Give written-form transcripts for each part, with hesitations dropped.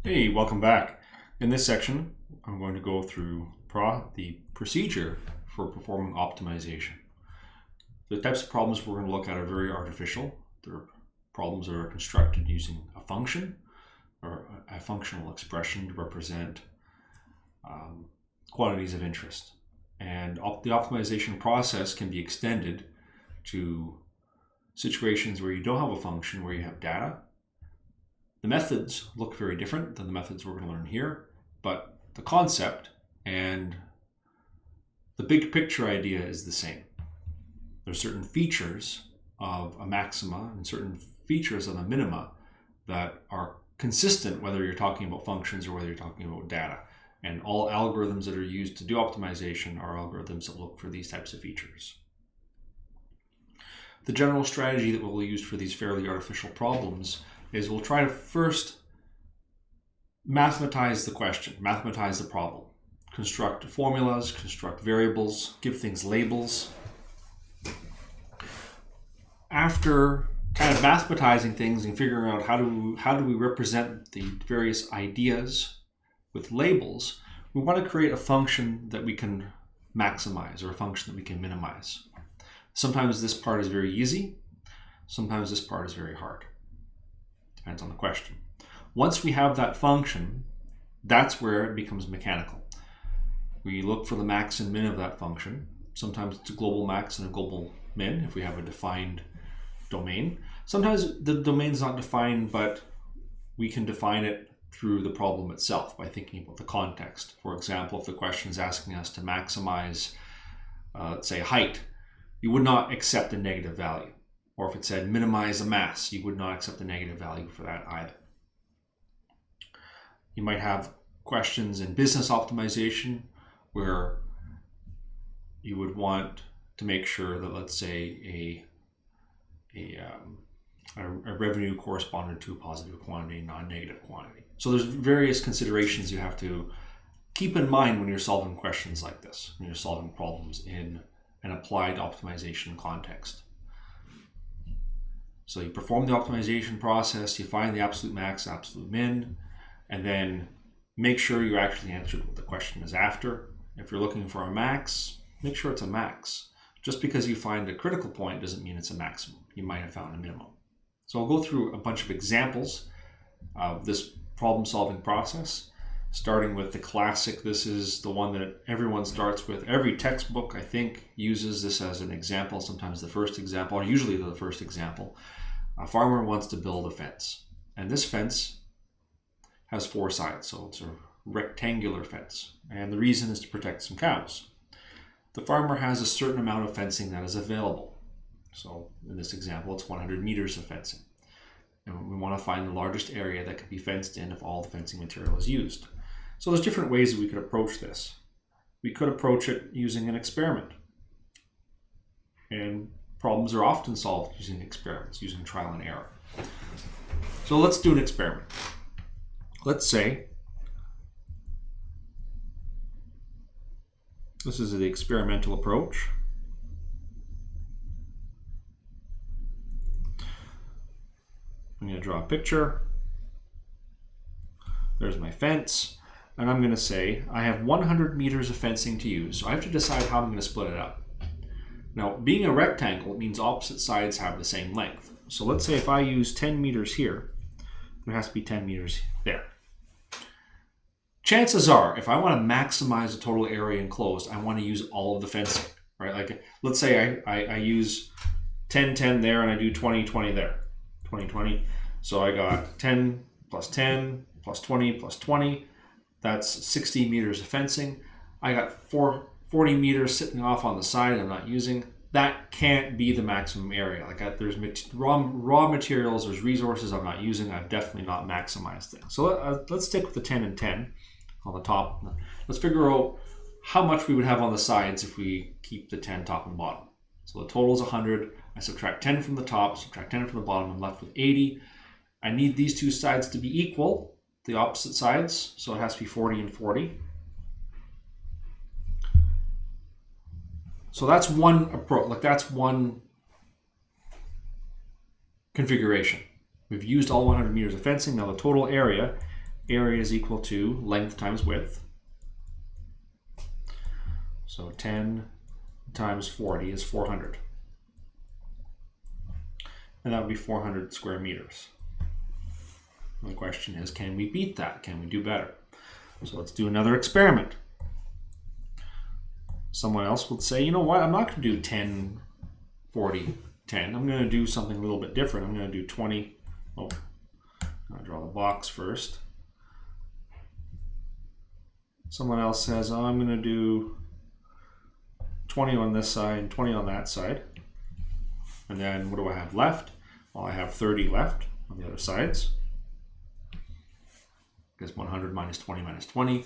Hey, welcome back. In this section, I'm going to go through the procedure for performing optimization. The types of problems we're going to look at are very artificial. They're problems that are constructed using a function or a functional expression to represent quantities of interest. And the optimization process can be extended to situations where you don't have a function, where you have data. The methods look very different than the methods we're going to learn here, but the concept and the big picture idea is the same. There's certain features of a maxima and certain features of a minima that are consistent whether you're talking about functions or whether you're talking about data. And all algorithms that are used to do optimization are algorithms that look for these types of features. The general strategy that we'll use for these fairly artificial problems is we'll try to first mathematize the question, mathematize the problem, construct formulas, construct variables, give things labels. After kind of mathematizing things and figuring out how do we represent the various ideas with labels, we want to create a function that we can maximize or a function that we can minimize. Sometimes this part is very easy, sometimes this part is very hard. Depends on the question. Once we have that function, that's where it becomes mechanical. We look for the max and min of that function. Sometimes it's a global max and a global min if we have a defined domain. Sometimes the domain's not defined, but we can define it through the problem itself by thinking about the context. For example, if the question is asking us to maximize, let's say, height, you would not accept a negative value. Or if it said minimize a mass, you would not accept a negative value for that either. You might have questions in business optimization where you would want to make sure that, let's say, a revenue corresponded to a positive quantity, non-negative quantity. So there's various considerations you have to keep in mind when you're solving questions like this, when you're solving problems in an applied optimization context. So you perform the optimization process, you find the absolute max, absolute min, and then make sure you actually answered what the question is after. If you're looking for a max, make sure it's a max. Just because you find a critical point doesn't mean it's a maximum. You might have found a minimum. So I'll go through a bunch of examples of this problem-solving process, starting with the classic. This is the one that everyone starts with. Every textbook, I think, uses this as an example, sometimes the first example, or usually the first example. A farmer wants to build a fence, and this fence has 4 sides, so it's a rectangular fence, and the reason is to protect some cows. The farmer has a certain amount of fencing that is available. So in this example, it's 100 meters of fencing. And we want to find the largest area that could be fenced in if all the fencing material is used. So there's different ways that we could approach this. We could approach it using an experiment. And problems are often solved using experiments, using trial and error. So let's do an experiment. Let's say this is the experimental approach. I'm going to draw a picture. There's my fence. And I'm going to say I have 100 meters of fencing to use. So I have to decide how I'm going to split it up. Now, being a rectangle, it means opposite sides have the same length. So let's say if I use 10 meters here, there has to be 10 meters there. Chances are, if I want to maximize the total area enclosed, I want to use all of the fencing, right? Like, let's say I use 10, 10 there, and I do 20, 20 there. 20, 20. So I got 10 plus 10 plus 20 plus 20. That's 60 meters of fencing. I got 40 meters sitting off on the side I'm not using. That can't be the maximum area. Like there's raw materials, there's resources I'm not using. I've definitely not maximized it. So let's stick with the 10 and 10 on the top. Let's figure out how much we would have on the sides if we keep the 10 top and bottom. So the total is 100. I subtract 10 from the top, subtract 10 from the bottom. I'm left with 80. I need these two sides to be equal, the opposite sides. So it has to be 40 and 40. So that's one approach, like that's one configuration. We've used all 100 meters of fencing. Now the total area area is equal to length times width. So 10 times 40 is 400. And that would be 400 square meters. And the question is, can we beat that? Can we do better? So let's do another experiment. Someone else would say, you know what, I'm not going to do 10, 40, 10. I'm going to do something a little bit different. I'm going to do 20. Oh, I'll draw the box first. Someone else says, oh, I'm going to do 20 on this side and 20 on that side. And then what do I have left? Well, I have 30 left on the other sides. Because 100 minus 20,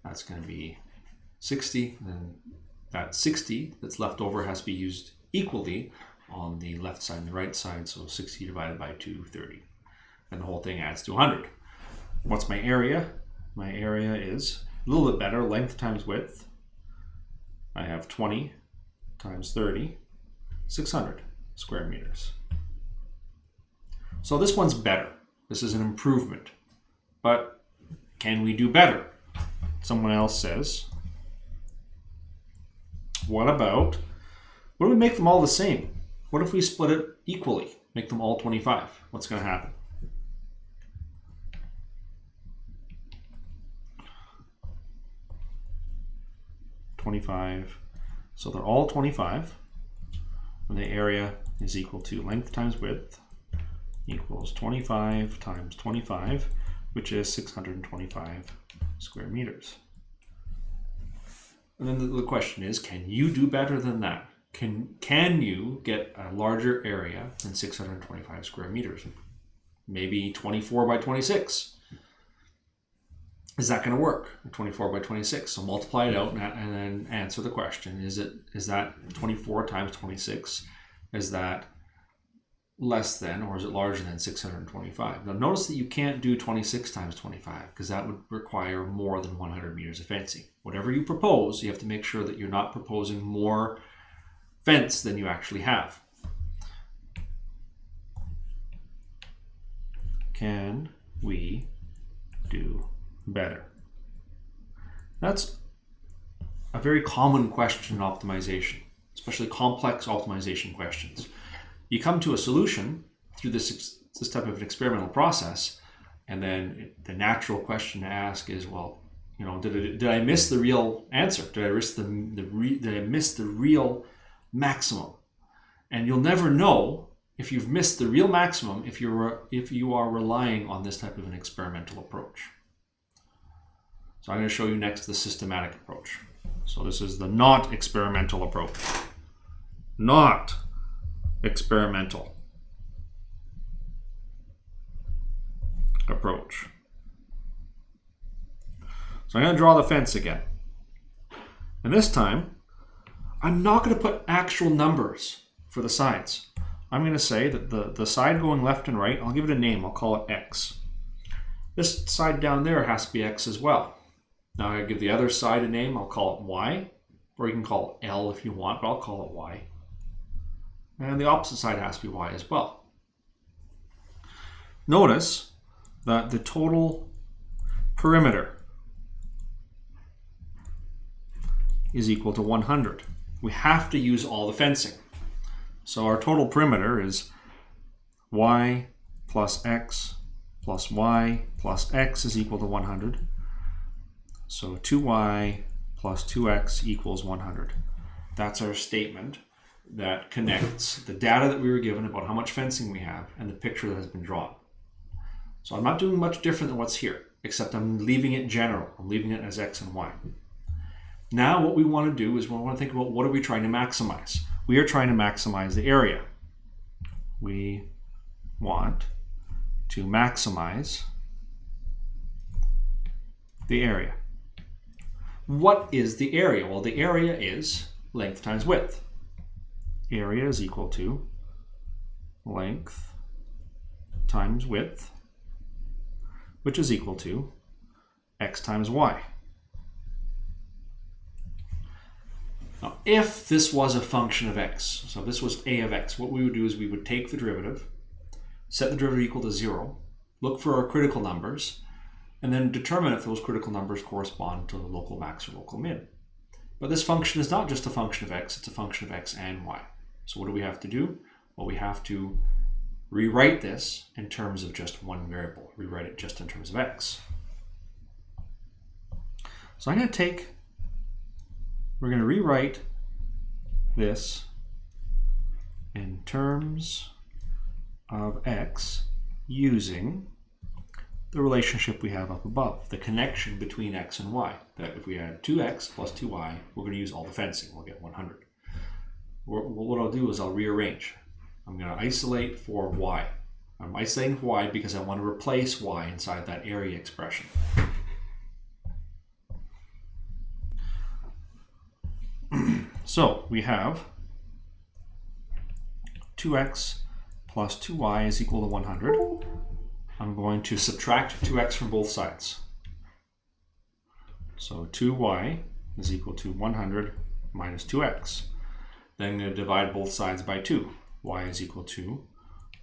that's going to be 60. And then that 60 that's left over has to be used equally on the left side and the right side. So 60 divided by 2, 30. And the whole thing adds to 100. What's my area? My area is a little bit better, length times width. I have 20 times 30, 600 square meters. So this one's better. This is an improvement. But can we do better? Someone else says, what if we make them all the same? What if we split it equally? Make them all 25. What's going to happen? So they're all 25. And the area is equal to length times width equals 25 times 25, which is 625 square meters. And then the question is, can you do better than that? Can you get a larger area than 625 square meters? Maybe 24 by 26. Is that going to work? 24 by 26. So multiply it out and then answer the question. Is that 24 times 26? Is that less than or is it larger than 625? Now notice that you can't do 26 times 25 because that would require more than 100 meters of fencing. Whatever you propose, you have to make sure that you're not proposing more fence than you actually have. Can we do better? That's a very common question in optimization, especially complex optimization questions. You come to a solution through this type of an experimental process, and then the natural question to ask is, well, you know, did I miss the real answer? Did I miss the real maximum? And you'll never know if you've missed the real maximum if you are relying on this type of an experimental approach. So I'm going to show you next the systematic approach. So this is the not experimental approach. Not experimental approach. So I'm going to draw the fence again. And this time, I'm not going to put actual numbers for the sides. I'm going to say that the side going left and right, I'll give it a name. I'll call it X. This side down there has to be X as well. Now I give the other side a name. I'll call it Y, or you can call it L if you want, but I'll call it Y. And the opposite side has to be Y as well. Notice that the total perimeter is equal to 100. We have to use all the fencing. So our total perimeter is Y plus X plus Y plus X is equal to 100. So 2Y plus 2X equals 100. That's our statement that connects the data that we were given about how much fencing we have and the picture that has been drawn. So I'm not doing much different than what's here, except I'm leaving it general. I'm leaving it as X and Y. Now what we want to do is we want to think about what are we trying to maximize. We are trying to maximize the area. We want to maximize the area. What is the area? Well, the area is length times width. Area is equal to length times width, which is equal to X times Y. Now, if this was a function of X, so if this was A of X, what we would do is we would take the derivative, set the derivative equal to 0, look for our critical numbers, and then determine if those critical numbers correspond to the local max or local min. But this function is not just a function of x, it's a function of x and y. So what do we have to do? Well, we have to rewrite this in terms of just one variable, rewrite it just in terms of x. So we're going to rewrite this in terms of x using the relationship we have up above, the connection between x and y. That if we add 2x plus 2y, we're going to use all the fencing, we'll get 100. What I'll do is I'll rearrange. I'm going to isolate for y. I'm isolating for y because I want to replace y inside that area expression. So we have 2x plus 2y is equal to 100. I'm going to subtract 2x from both sides. So 2y is equal to 100 minus 2x. Then I'm going to divide both sides by 2. Y is equal to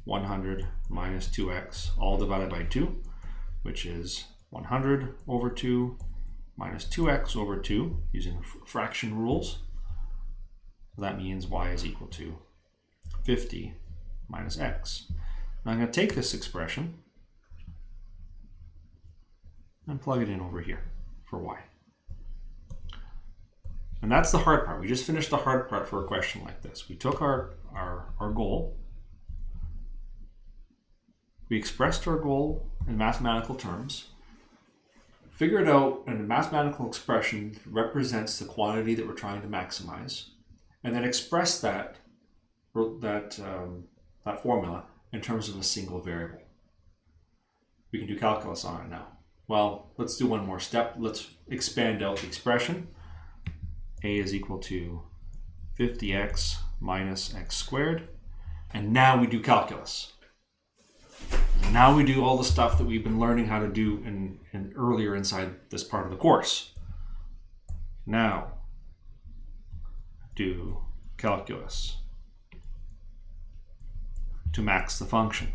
100 minus 2x, all divided by 2, which is 100 over 2 minus 2x over 2, using fraction rules. So that means y is equal to 50 minus x. Now I'm going to take this expression and plug it in over here for y. And that's the hard part. We just finished the hard part for a question like this. We took our goal, we expressed our goal in mathematical terms, figured out a mathematical expression that represents the quantity that we're trying to maximize, and then express that formula in terms of a single variable. We can do calculus on it now. Well, let's do one more step. Let's expand out the expression. A is equal to 50x minus x squared. And now we do calculus. Now we do all the stuff that we've been learning how to do in earlier inside this part of the course. Now, do calculus to max the function.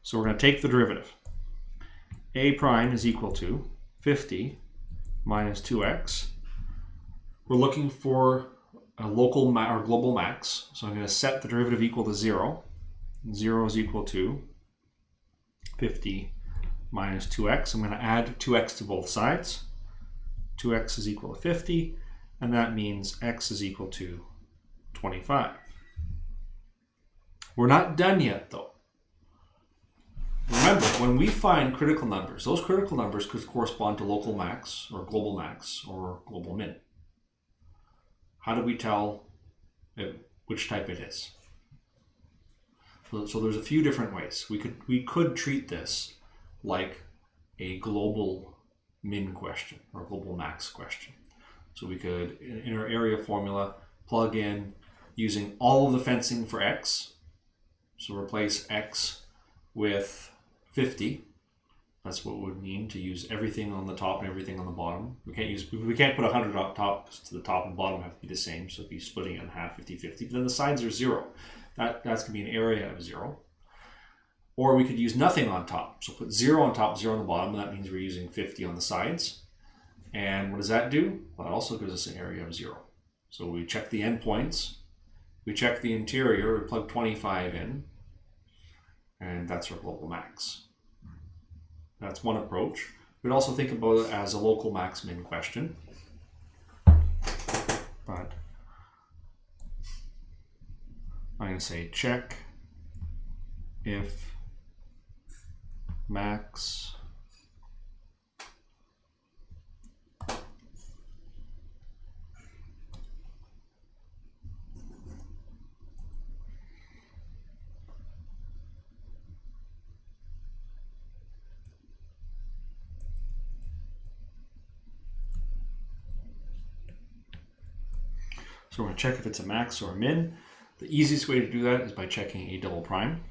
So we're going to take the derivative. A prime is equal to 50 minus 2x. We're looking for a local or global max. So I'm going to set the derivative equal to 0. 0 is equal to 50 minus 2x. I'm going to add 2x to both sides. 2x is equal to 50, and that means x is equal to 25. We're not done yet, though. Remember, when we find critical numbers, those critical numbers could correspond to local max or global min. How do we tell which type it is? So there's a few different ways. We could treat this like a global min question or global max question. So we could, in our area formula, plug in using all of the fencing for x. So replace x with 50. That's what it would mean to use everything on the top and everything on the bottom. We can't put 100 up top, because to the top and bottom have to be the same. So if you're splitting it in half, 50-50. But then the sides are 0. That's going to be an area of 0. Or we could use nothing on top. So put 0 on top, 0 on the bottom, and that means we're using 50 on the sides. And what does that do? Well, it also gives us an area of 0. So we check the endpoints, we check the interior, we plug 25 in, and that's our global max. That's one approach. We'd also think about it as a local max min question. But I'm going to say check if max So we're going to check if it's a max or a min. The easiest way to do that is by checking a double prime.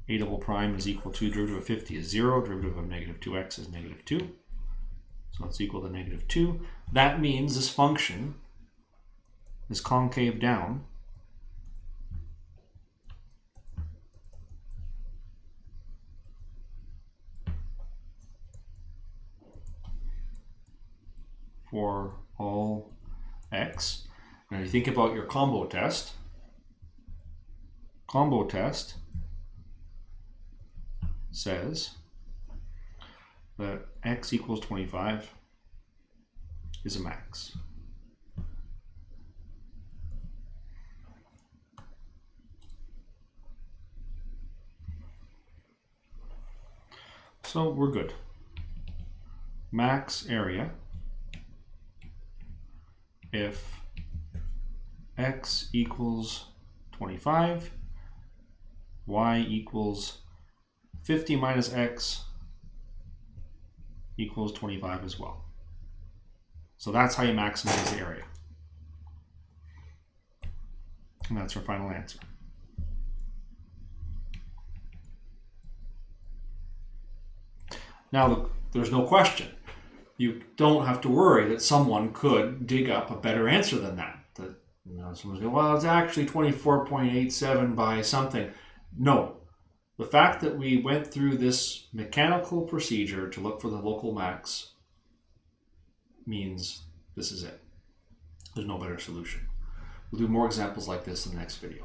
A double prime is equal to derivative of 50 is 0, derivative of negative 2x is negative 2. So it's equal to negative 2. That means this function is concave down for all x. Now you think about your combo test. Combo test says that x equals 25 is a max. So we're good. Max area if x equals 25, y equals 50 minus x equals 25 as well. So that's how you maximize the area. And that's our final answer. Now, look, there's no question. You don't have to worry that someone could dig up a better answer than that. That, you know, someone's going, well, it's actually 24.87 by something. No. The fact that we went through this mechanical procedure to look for the local max means this is it. There's no better solution. We'll do more examples like this in the next video.